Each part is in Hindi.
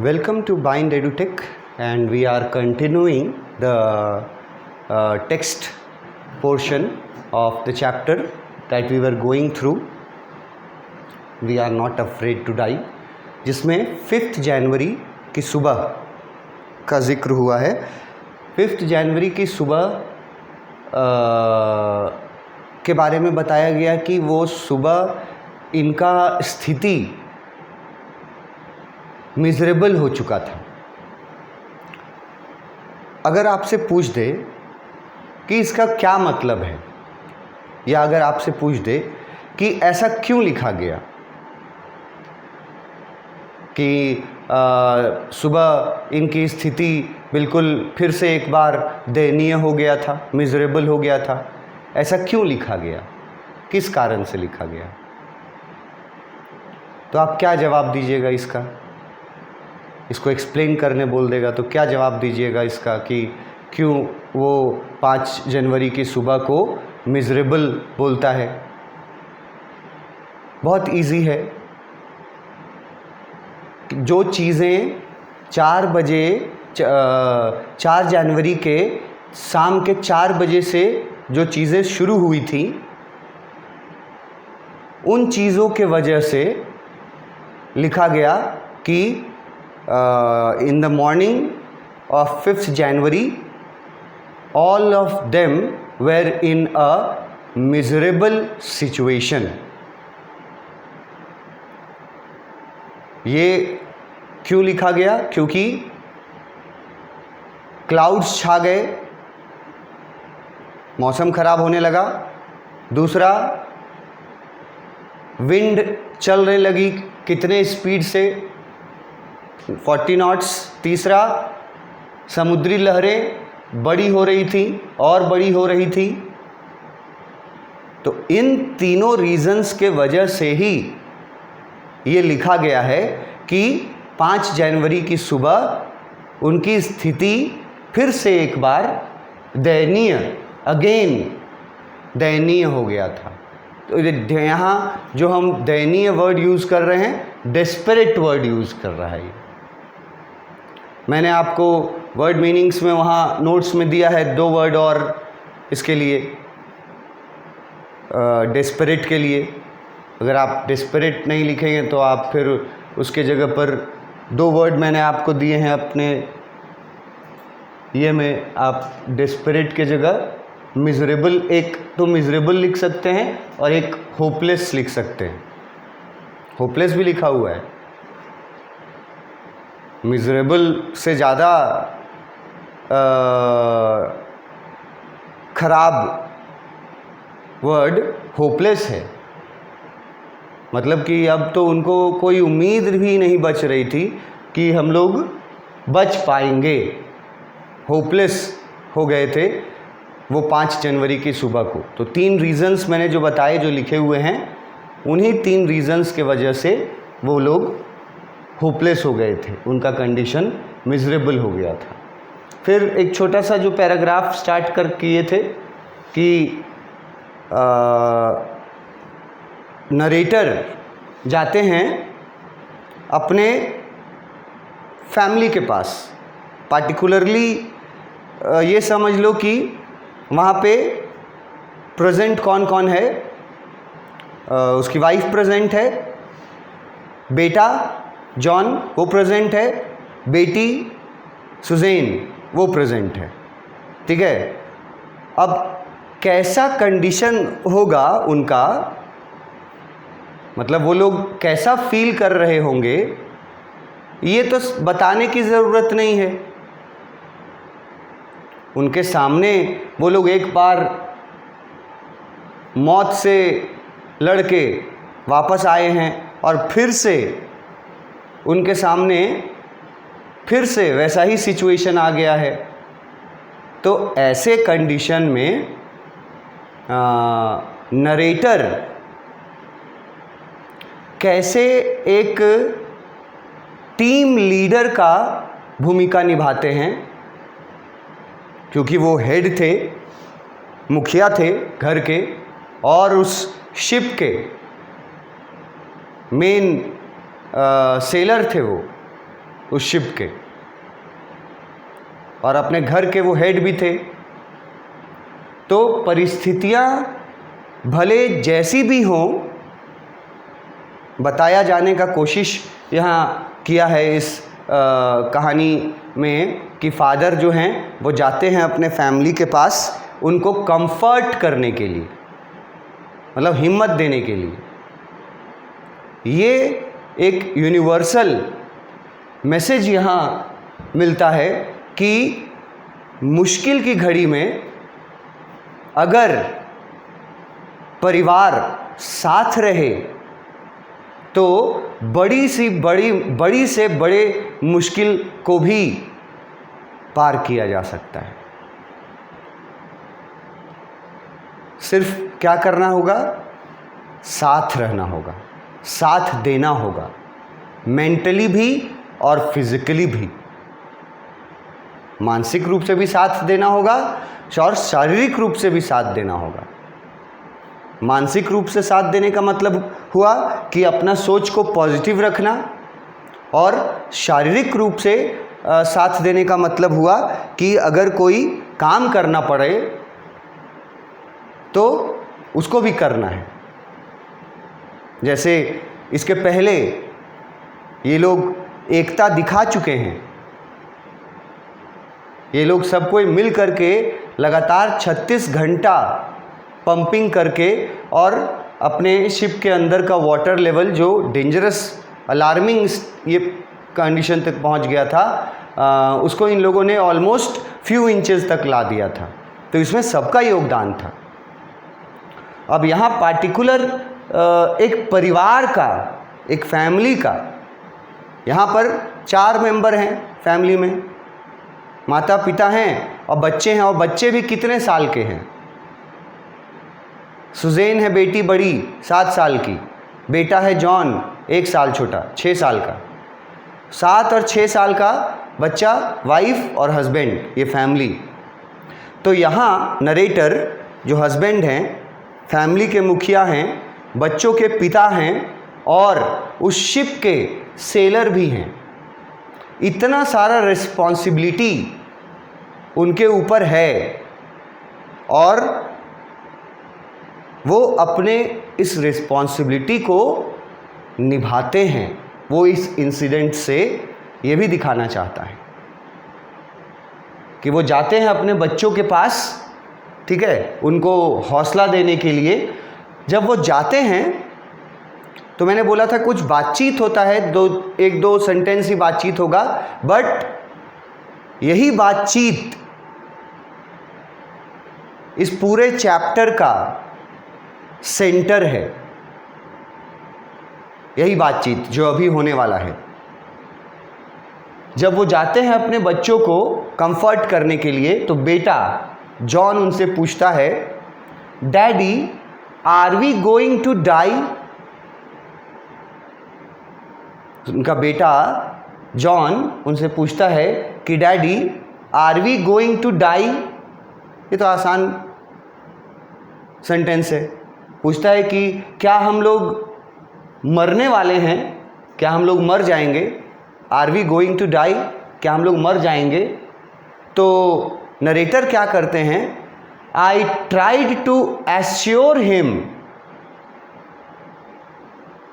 Welcome to Bind EduTech, and we are continuing the text portion of the chapter that we were going through. We are not afraid to die, जिसमें 5 जनवरी की सुबह का जिक्र हुआ है। 5 जनवरी की सुबह के बारे में बताया गया कि वो सुबह इनका स्थिति मिजरेबल हो चुका था। अगर आपसे पूछ दे कि इसका क्या मतलब है, या अगर आपसे पूछ दे कि ऐसा क्यों लिखा गया कि सुबह इनकी स्थिति बिल्कुल फिर से एक बार दयनीय हो गया था, मिजरेबल हो गया था, ऐसा क्यों लिखा गया, किस कारण से लिखा गया, तो आप क्या जवाब दीजिएगा इसका? इसको एक्सप्लेन करने बोल देगा तो क्या जवाब दीजिएगा इसका कि क्यों वो 5 जनवरी की सुबह को मिजरेबल बोलता है? बहुत इजी है। जो चीज़ें 4 जनवरी के शाम के 4 बजे से जो चीज़ें शुरू हुई थी, उन चीज़ों के वजह से लिखा गया कि in the morning of 5th January all of them were in a miserable situation. ये क्यों लिखा गया? क्योंकि क्लाउड्स छा गए, मौसम खराब होने लगा। दूसरा, विंड चलने लगी कितने स्पीड से, 40 नॉट्स। तीसरा, समुद्री लहरें बड़ी हो रही थी और बड़ी हो रही थी। तो इन तीनों रीजंस के वजह से ही ये लिखा गया है कि 5 जनवरी की सुबह उनकी स्थिति फिर से एक बार दयनीय हो गया था। तो यहाँ जो हम दयनीय वर्ड यूज़ कर रहे हैं, डेस्परेट वर्ड यूज़ कर रहा है। मैंने आपको वर्ड मीनिंग्स में वहाँ नोट्स में दिया है 2 वर्ड और इसके लिए, डेस्परेट के लिए। अगर आप डेस्परेट नहीं लिखेंगे तो आप फिर उसके जगह पर 2 वर्ड मैंने आपको दिए हैं अपने ये में। आप डेस्परेट के जगह मिजरेबल, एक तो मिजरेबल लिख सकते हैं और एक होपलेस लिख सकते हैं। होपलेस भी लिखा हुआ है। मिजरेबल से ज़्यादा खराब वर्ड होपलेस है। मतलब कि अब तो उनको कोई उम्मीद भी नहीं बच रही थी कि हम लोग बच पाएंगे। होपलेस हो गए थे वो 5 जनवरी की सुबह को। तो 3 रीज़न्स मैंने जो बताए, जो लिखे हुए हैं, उन्हीं 3 रीज़न्स के वजह से वो लोग होपलेस हो गए थे, उनका कंडीशन मिजरेबल हो गया था। फिर एक छोटा सा जो पैराग्राफ स्टार्ट कर किए थे कि नरेटर जाते हैं अपने फैमिली के पास। पार्टिकुलरली ये समझ लो कि वहाँ पे प्रेजेंट कौन कौन है। उसकी वाइफ प्रेजेंट है, बेटा जॉन वो प्रेजेंट है, बेटी सुज़ैन वो प्रेजेंट है। ठीक है। अब कैसा कंडीशन होगा उनका, मतलब वो लोग कैसा फील कर रहे होंगे, ये तो बताने की ज़रूरत नहीं है। उनके सामने वो लोग एक बार मौत से लड़के वापस आए हैं और फिर से उनके सामने फिर से वैसा ही सिचुएशन आ गया है। तो ऐसे कंडीशन में नरेटर कैसे एक टीम लीडर का भूमिका निभाते हैं, क्योंकि वो हेड थे, मुखिया थे घर के, और उस शिप के मेन सेलर थे वो। उस शिप के, और अपने घर के वो हेड भी थे। तो परिस्थितियां भले जैसी भी हों, बताया जाने का कोशिश यहाँ किया है इस कहानी में कि फादर जो हैं वो जाते हैं अपने फैमिली के पास उनको कंफर्ट करने के लिए, मतलब हिम्मत देने के लिए। ये एक यूनिवर्सल मैसेज यहाँ मिलता है कि मुश्किल की घड़ी में अगर परिवार साथ रहे तो बड़ी से बड़े मुश्किल को भी पार किया जा सकता है। सिर्फ क्या करना होगा? साथ रहना होगा, साथ देना होगा, मेंटली भी और फिजिकली भी। मानसिक रूप से भी साथ देना होगा और शारीरिक रूप से भी साथ देना होगा। मानसिक रूप से साथ देने का मतलब हुआ कि अपना सोच को पॉजिटिव रखना, और शारीरिक रूप से साथ देने का मतलब हुआ कि अगर कोई काम करना पड़े तो उसको भी करना है। जैसे इसके पहले ये लोग एकता दिखा चुके हैं। ये लोग सब कोई मिल करके लगातार 36 घंटा पंपिंग करके और अपने शिप के अंदर का वाटर लेवल जो डेंजरस अलार्मिंग ये कंडीशन तक पहुंच गया था, उसको इन लोगों ने ऑलमोस्ट फ्यू इंचेस तक ला दिया था। तो इसमें सबका योगदान था। अब यहाँ पार्टिकुलर एक परिवार का, एक फैमिली का, यहाँ पर 4 मेंबर हैं फैमिली में, माता पिता हैं और बच्चे हैं। और बच्चे भी कितने साल के हैं? सुजैन है बेटी बड़ी 7 साल की, बेटा है जॉन 1 साल छोटा 6 साल का। 7 और 6 साल का बच्चा, वाइफ और हस्बैंड, ये फैमिली। तो यहाँ नरेटर जो हस्बैंड हैं, फैमिली के मुखिया हैं, बच्चों के पिता हैं और उस शिप के सेलर भी हैं। इतना सारा रिस्पॉन्सिबिलिटी उनके ऊपर है और वो अपने इस रिस्पॉन्सिबिलिटी को निभाते हैं। वो इस इंसिडेंट से ये भी दिखाना चाहता है कि वो जाते हैं अपने बच्चों के पास, ठीक है, उनको हौसला देने के लिए। जब वो जाते हैं तो मैंने बोला था कुछ बातचीत होता है, 1-2 सेंटेंस ही बातचीत होगा, बट यही बातचीत इस पूरे चैप्टर का सेंटर है। यही बातचीत जो अभी होने वाला है। जब वो जाते हैं अपने बच्चों को कंफर्ट करने के लिए, तो बेटा जॉन उनसे पूछता है, daddy are we going to die? उनका बेटा जॉन उनसे पूछता है कि daddy are we going to die? ये तो आसान सेंटेंस है। पूछता है कि क्या हम लोग मरने वाले हैं? क्या हम लोग मर जाएंगे? Are we going to die? क्या हम लोग मर जाएंगे? तो नरेटर क्या करते हैं? I tried to assure him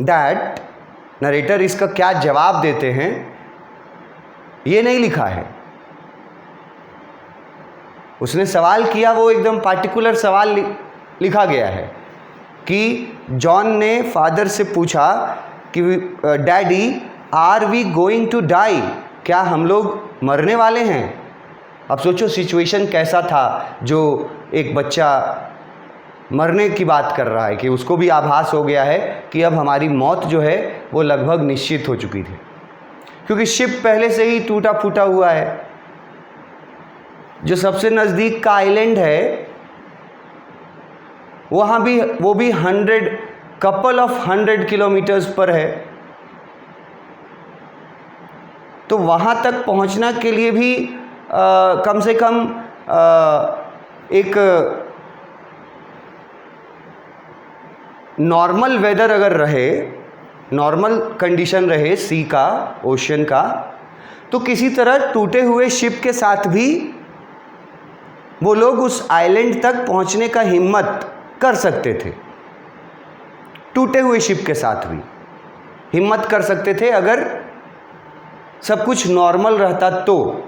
that. Narrator इसका क्या जवाब देते हैं ये नहीं लिखा है। उसने सवाल किया, वो एकदम पार्टिकुलर सवाल लिखा गया है कि जॉन ने फादर से पूछा कि daddy are we going to die? क्या हम लोग मरने वाले हैं? अब सोचो सिचुएशन कैसा था, जो एक बच्चा मरने की बात कर रहा है कि उसको भी आभास हो गया है कि अब हमारी मौत जो है वो लगभग निश्चित हो चुकी थी, क्योंकि शिप पहले से ही टूटा फूटा हुआ है। जो सबसे नज़दीक का आइलैंड है वहाँ भी, वो भी 100 किलोमीटर्स पर है। तो वहाँ तक पहुँचना के लिए भी कम से कम एक नॉर्मल वेदर अगर रहे, नॉर्मल कंडीशन रहे सी का, ओशन का, तो किसी तरह टूटे हुए शिप के साथ भी वो लोग उस आइलैंड तक पहुंचने का हिम्मत कर सकते थे। टूटे हुए शिप के साथ भी हिम्मत कर सकते थे अगर सब कुछ नॉर्मल रहता तो,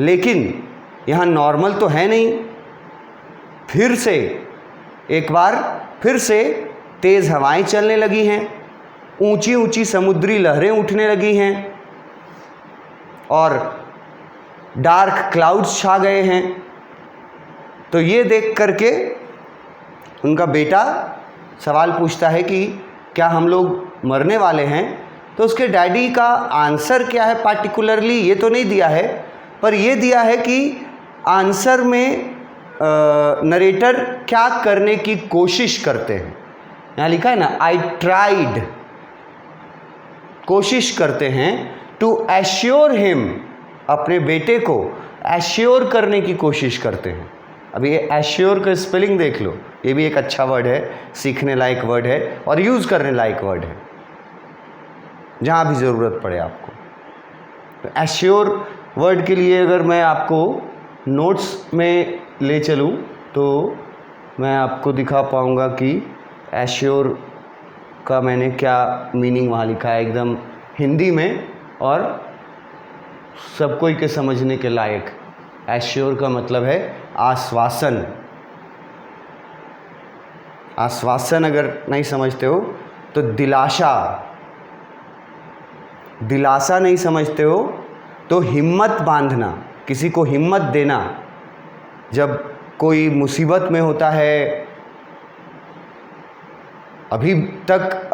लेकिन यहाँ नॉर्मल तो है नहीं। फिर से एक बार फिर से तेज़ हवाएं चलने लगी हैं, ऊंची ऊंची समुद्री लहरें उठने लगी हैं और डार्क क्लाउड्स छा गए हैं। तो ये देख करके उनका बेटा सवाल पूछता है कि क्या हम लोग मरने वाले हैं? तो उसके डैडी का आंसर क्या है पार्टिकुलरली ये तो नहीं दिया है, पर ये दिया है कि आंसर में नरेटर क्या करने की कोशिश करते हैं। यहाँ लिखा है ना, आई ट्राइड, कोशिश करते हैं, टू एश्योर हिम, अपने बेटे को एश्योर करने की कोशिश करते हैं। अभी ये एश्योर का स्पेलिंग देख लो, ये भी एक अच्छा वर्ड है, सीखने लायक वर्ड है और यूज़ करने लायक वर्ड है जहाँ भी ज़रूरत पड़े आपको। तो एश्योर वर्ड के लिए अगर मैं आपको नोट्स में ले चलूँ तो मैं आपको दिखा पाऊँगा कि एश्योर का मैंने क्या मीनिंग वहाँ लिखा है, एकदम हिंदी में और सब कोई के समझने के लायक। एश्योर का मतलब है आश्वासन। आश्वासन अगर नहीं समझते हो तो दिलासा, दिलासा नहीं समझते हो तो हिम्मत बांधना, किसी को हिम्मत देना। जब कोई मुसीबत में होता है, अभी तक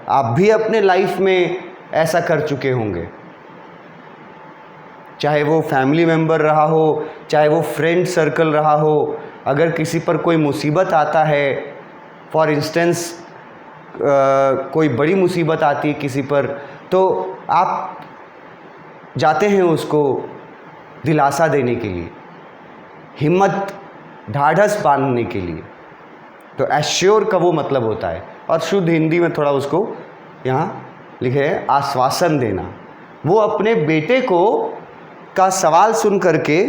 आप भी अपने लाइफ में ऐसा कर चुके होंगे, चाहे वो फैमिली मेम्बर रहा हो, चाहे वो फ्रेंड सर्कल रहा हो। अगर किसी पर कोई मुसीबत आता है, फॉर इंस्टेंस कोई बड़ी मुसीबत आती है किसी पर, तो आप जाते हैं उसको दिलासा देने के लिए, हिम्मत ढाढ़स बांधने के लिए। तो एश्योर का वो मतलब होता है, और शुद्ध हिंदी में थोड़ा उसको यहाँ लिखे है आश्वासन देना। वो अपने बेटे को का सवाल सुन करके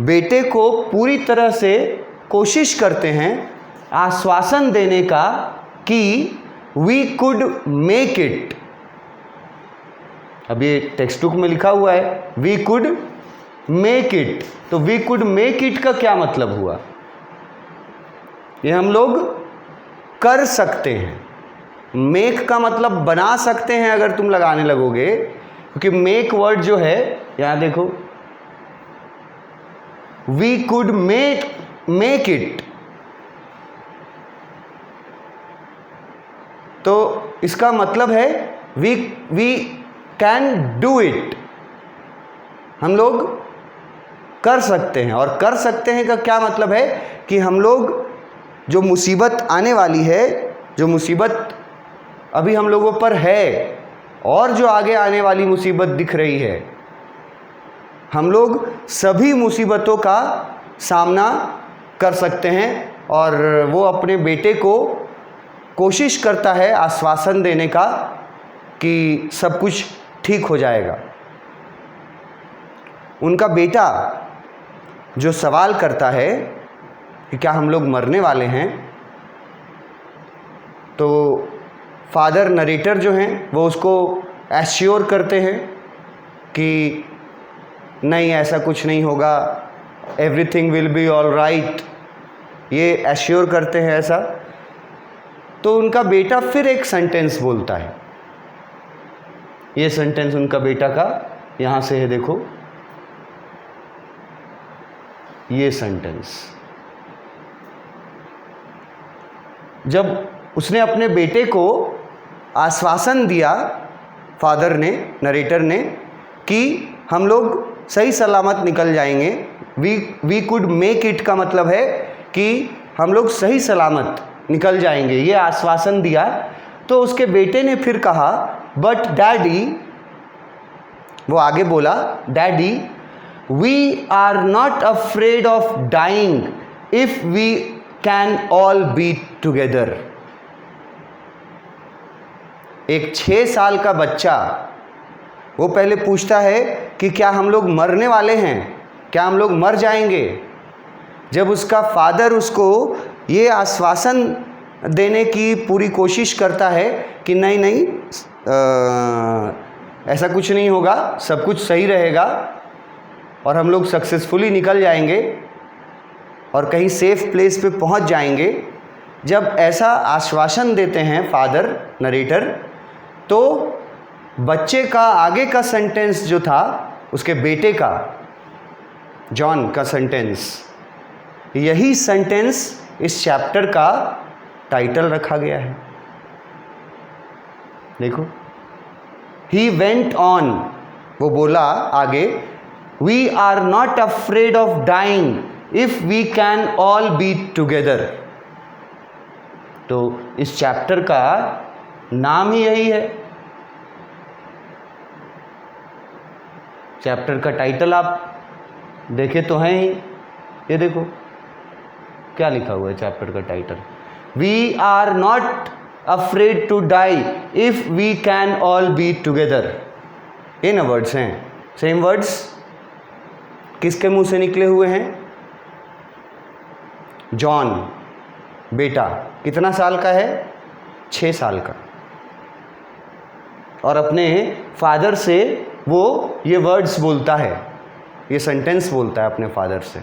बेटे को पूरी तरह से कोशिश करते हैं आश्वासन देने का कि वी कुड मेक इट। अब ये टेक्स्ट बुक में लिखा हुआ है वी कुड मेक इट, तो वी कुड मेक इट का क्या मतलब हुआ? ये हम लोग कर सकते हैं। मेक का मतलब बना सकते हैं अगर तुम लगाने लगोगे, क्योंकि मेक वर्ड जो है, यहाँ देखो, वी कुड मेक इट, तो इसका मतलब है वी कैन डू इट, हम लोग कर सकते हैं। और कर सकते हैं का क्या मतलब है कि हम लोग जो मुसीबत आने वाली है, जो मुसीबत अभी हम लोगों पर है और जो आगे आने वाली मुसीबत दिख रही है, हम लोग सभी मुसीबतों का सामना कर सकते हैं। और वो अपने बेटे को कोशिश करता है आश्वासन देने का कि सब कुछ ठीक हो जाएगा। उनका बेटा जो सवाल करता है कि क्या हम लोग मरने वाले हैं, तो फादर नरेटर जो हैं वो उसको एश्योर करते हैं कि नहीं, ऐसा कुछ नहीं होगा, everything will be all right, ये एश्योर करते हैं ऐसा। तो उनका बेटा फिर एक सेंटेंस बोलता है, ये सेंटेंस उनका बेटा का यहाँ से है, देखो ये सेंटेंस। जब उसने अपने बेटे को आश्वासन दिया, फादर ने, नरेटर ने, कि हम लोग सही सलामत निकल जाएंगे, वी कुड मेक इट का मतलब है कि हम लोग सही सलामत निकल जाएंगे, ये आश्वासन दिया। तो उसके बेटे ने फिर कहा, बट डैडी, वो आगे बोला, daddy we are not afraid of dying if we can all be together. एक 6 साल का बच्चा वो पहले पूछता है कि क्या हम लोग मरने वाले हैं, क्या हम लोग मर जाएंगे। जब उसका फादर उसको ये आश्वासन देने की पूरी कोशिश करता है कि नहीं नहीं ऐसा कुछ नहीं होगा, सब कुछ सही रहेगा और हम लोग सक्सेसफुली निकल जाएंगे और कहीं सेफ प्लेस पे पहुंच जाएंगे, जब ऐसा आश्वासन देते हैं फादर नरेटर, तो बच्चे का आगे का सेंटेंस जो था, उसके बेटे का, जॉन का सेंटेंस, यही सेंटेंस इस चैप्टर का टाइटल रखा गया है। देखो, ही वेंट ऑन, वो बोला आगे, we are not afraid of dying if we can all be together. तो इस चैप्टर का नाम ही यही है। चैप्टर का टाइटल आप देखे तो हैं ही, ये देखो क्या लिखा हुआ है चैप्टर का title, we are not afraid to die if we can all be together. इन वर्ड्स हैं, सेम वर्ड्स किसके मुंह से निकले हुए हैं? जॉन, बेटा कितना साल का है? 6 साल का, और अपने फादर से वो ये वर्ड्स बोलता है, ये सेंटेंस बोलता है अपने फादर से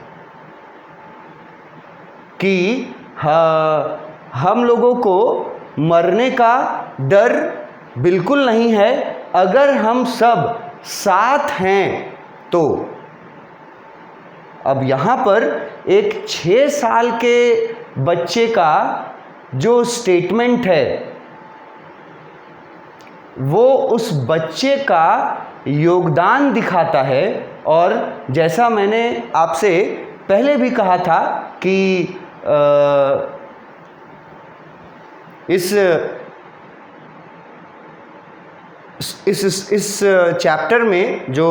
कि हम लोगों को मरने का डर बिल्कुल नहीं है अगर हम सब साथ हैं तो। अब यहाँ पर एक 6 साल के बच्चे का जो स्टेटमेंट है, वो उस बच्चे का योगदान दिखाता है। और जैसा मैंने आपसे पहले भी कहा था कि इस चैप्टर में जो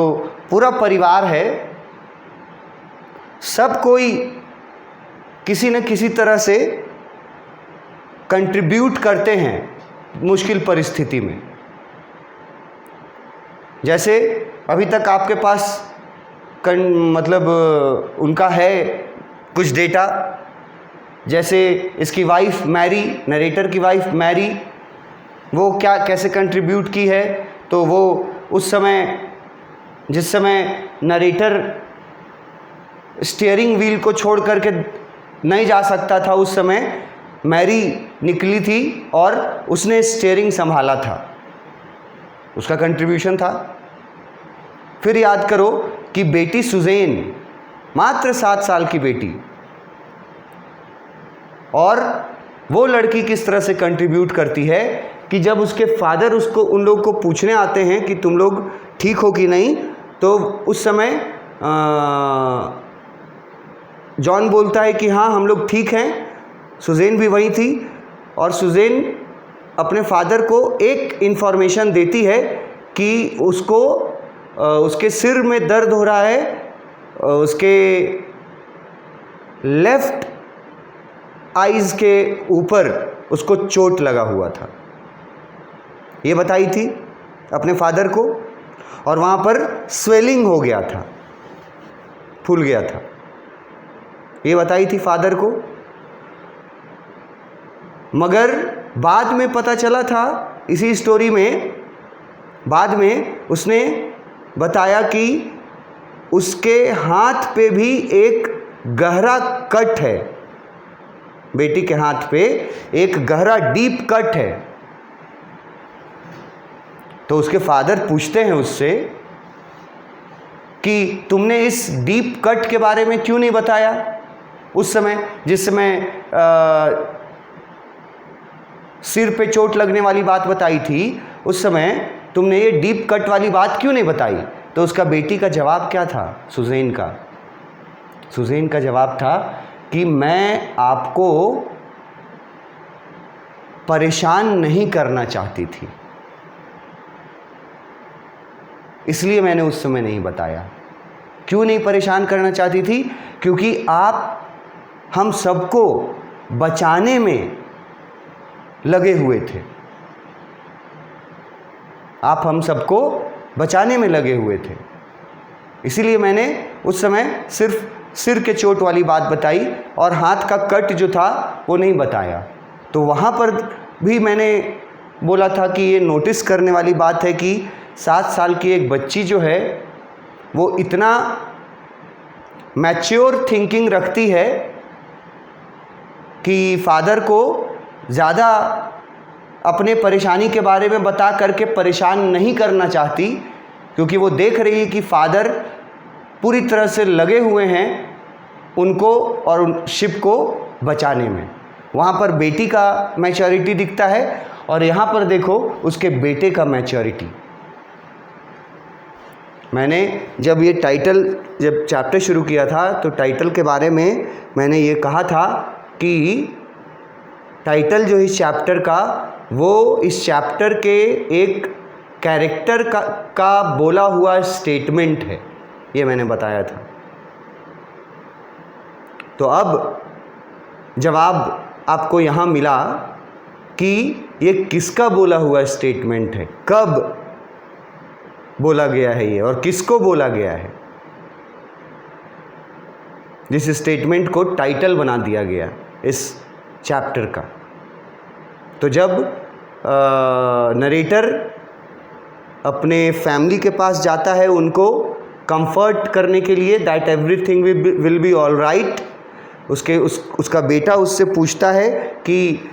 पूरा परिवार है, सब कोई किसी न किसी तरह से कंट्रीब्यूट करते हैं मुश्किल परिस्थिति में। जैसे अभी तक आपके पास मतलब उनका है कुछ डेटा, जैसे इसकी वाइफ मैरी, नरेटर की वाइफ मैरी, वो क्या कैसे कंट्रीब्यूट की है। तो वो उस समय, जिस समय नरेटर स्टीयरिंग व्हील को छोड़ करके नहीं जा सकता था, उस समय मैरी निकली थी और उसने स्टीयरिंग संभाला था, उसका कंट्रीब्यूशन था। फिर याद करो कि बेटी सुज़ैन, मात्र 7 साल की बेटी, और वो लड़की किस तरह से कंट्रीब्यूट करती है कि जब उसके फादर उसको, उन लोग को पूछने आते हैं कि तुम लोग ठीक हो कि नहीं, तो उस समय जॉन बोलता है कि हाँ हम लोग ठीक हैं। सुज़ैन भी वहीं थी और सुज़ैन अपने फादर को एक इन्फॉर्मेशन देती है कि उसको उसके सिर में दर्द हो रहा है, उसके लेफ्ट आइज़ के ऊपर उसको चोट लगा हुआ था, ये बताई थी अपने फादर को। और वहाँ पर स्वेलिंग हो गया था, फूल गया था, ये बताई थी फादर को। मगर बाद में पता चला था, इसी स्टोरी में बाद में उसने बताया कि उसके हाथ पे भी एक गहरा कट है, बेटी के हाथ पे एक गहरा डीप कट है। तो उसके फादर पूछते हैं उससे कि तुमने इस डीप कट के बारे में क्यों नहीं बताया उस समय, जिस समय सिर पे चोट लगने वाली बात बताई थी, उस समय तुमने ये डीप कट वाली बात क्यों नहीं बताई। तो उसका बेटी का जवाब क्या था, सुज़ैन का जवाब था कि मैं आपको परेशान नहीं करना चाहती थी, इसलिए मैंने उस समय नहीं बताया। क्यों नहीं परेशान करना चाहती थी? क्योंकि आप हम सबको बचाने में लगे हुए थे, आप हम सबको बचाने में लगे हुए थे। इसीलिए मैंने उस समय सिर्फ सिर के चोट वाली बात बताई और हाथ का कट जो था वो नहीं बताया। तो वहाँ पर भी मैंने बोला था कि ये नोटिस करने वाली बात है कि 7 साल की एक बच्ची जो है वो इतना मैच्योर थिंकिंग रखती है कि फादर को ज़्यादा अपने परेशानी के बारे में बता करके परेशान नहीं करना चाहती, क्योंकि वो देख रही है कि फादर पूरी तरह से लगे हुए हैं उनको और उन शिप को बचाने में। वहाँ पर बेटी का मैच्योरिटी दिखता है और यहाँ पर देखो उसके बेटे का मैच्योरिटी। मैंने जब चैप्टर शुरू किया था तो टाइटल के बारे में मैंने ये कहा था कि टाइटल जो इस चैप्टर का वो इस चैप्टर के एक कैरेक्टर का बोला हुआ स्टेटमेंट है, ये मैंने बताया था। तो अब जवाब आपको यहाँ मिला कि ये किसका बोला हुआ स्टेटमेंट है, कब बोला गया है ये और किसको बोला गया है। जिस स्टेटमेंट को टाइटल बना दिया गया इस चैप्टर का। तो जब नरेटर अपने फैमिली के पास जाता है उनको कंफर्ट करने के लिए, that everything will be all right, उसका बेटा उससे पूछता है कि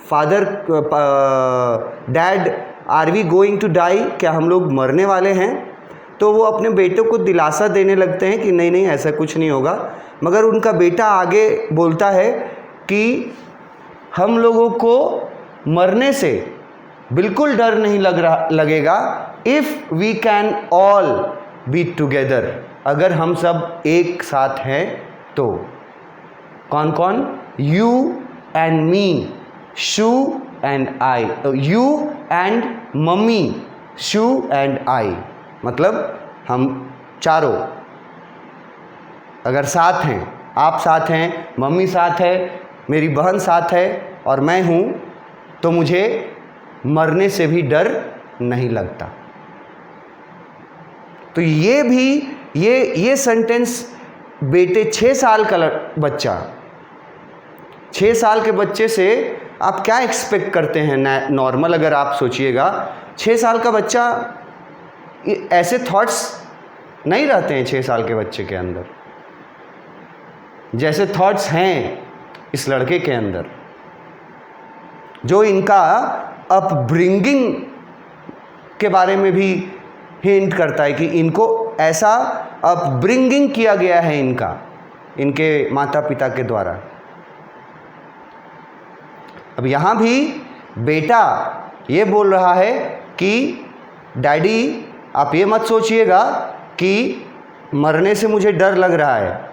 father dad are we going to die, क्या हम लोग मरने वाले हैं। तो वो अपने बेटे को दिलासा देने लगते हैं कि नहीं नहीं ऐसा कुछ नहीं होगा, मगर उनका बेटा आगे बोलता है कि हम लोगों को मरने से बिल्कुल डर नहीं लगेगा if we can all be together, अगर हम सब एक साथ हैं तो। कौन कौन? You and me, Sue and I, you and mummy, Sue and I, मतलब हम चारों अगर साथ हैं, आप साथ हैं, मम्मी साथ है, मेरी बहन साथ है और मैं हूँ, तो मुझे मरने से भी डर नहीं लगता। तो ये भी ये सेंटेंस बेटे 6 साल का बच्चा, 6 साल के बच्चे से आप क्या एक्सपेक्ट करते हैं? नॉर्मल अगर आप सोचिएगा 6 साल का बच्चा, ऐसे थॉट्स नहीं रहते हैं 6 साल के बच्चे के अंदर जैसे थॉट्स हैं इस लड़के के अंदर। जो इनका अपब्रिंगिंग के बारे में भी हिंट करता है कि इनको ऐसा अपब्रिंगिंग किया गया है इनके माता पिता के द्वारा। अब यहाँ भी बेटा ये बोल रहा है कि डैडी आप ये मत सोचिएगा कि मरने से मुझे डर लग रहा है,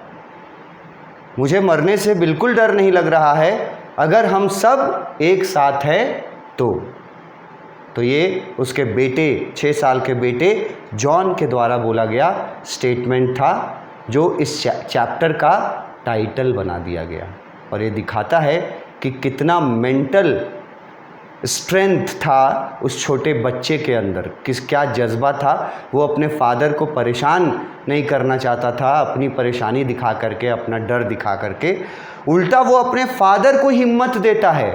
मुझे मरने से बिल्कुल डर नहीं लग रहा है अगर हम सब एक साथ हैं तो ये उसके बेटे 6 साल के बेटे जॉन के द्वारा बोला गया स्टेटमेंट था, जो इस चैप्टर का टाइटल बना दिया गया। और ये दिखाता है कि कितना मेंटल स्ट्रेंथ था उस छोटे बच्चे के अंदर, क्या जज्बा था। वो अपने फादर को परेशान नहीं करना चाहता था अपनी परेशानी दिखा करके, अपना डर दिखा करके, उल्टा वो अपने फादर को हिम्मत देता है।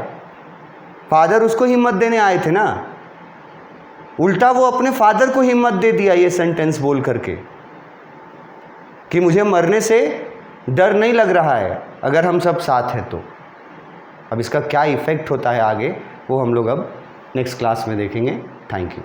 फादर उसको हिम्मत देने आए थे ना, उल्टा वो अपने फादर को हिम्मत दे दिया ये सेंटेंस बोल करके कि मुझे मरने से डर नहीं लग रहा है अगर हम सब साथ हैं तो। अब इसका क्या इफ़ेक्ट होता है आगे वो हम लोग अब नेक्स्ट क्लास में देखेंगे। Thank you.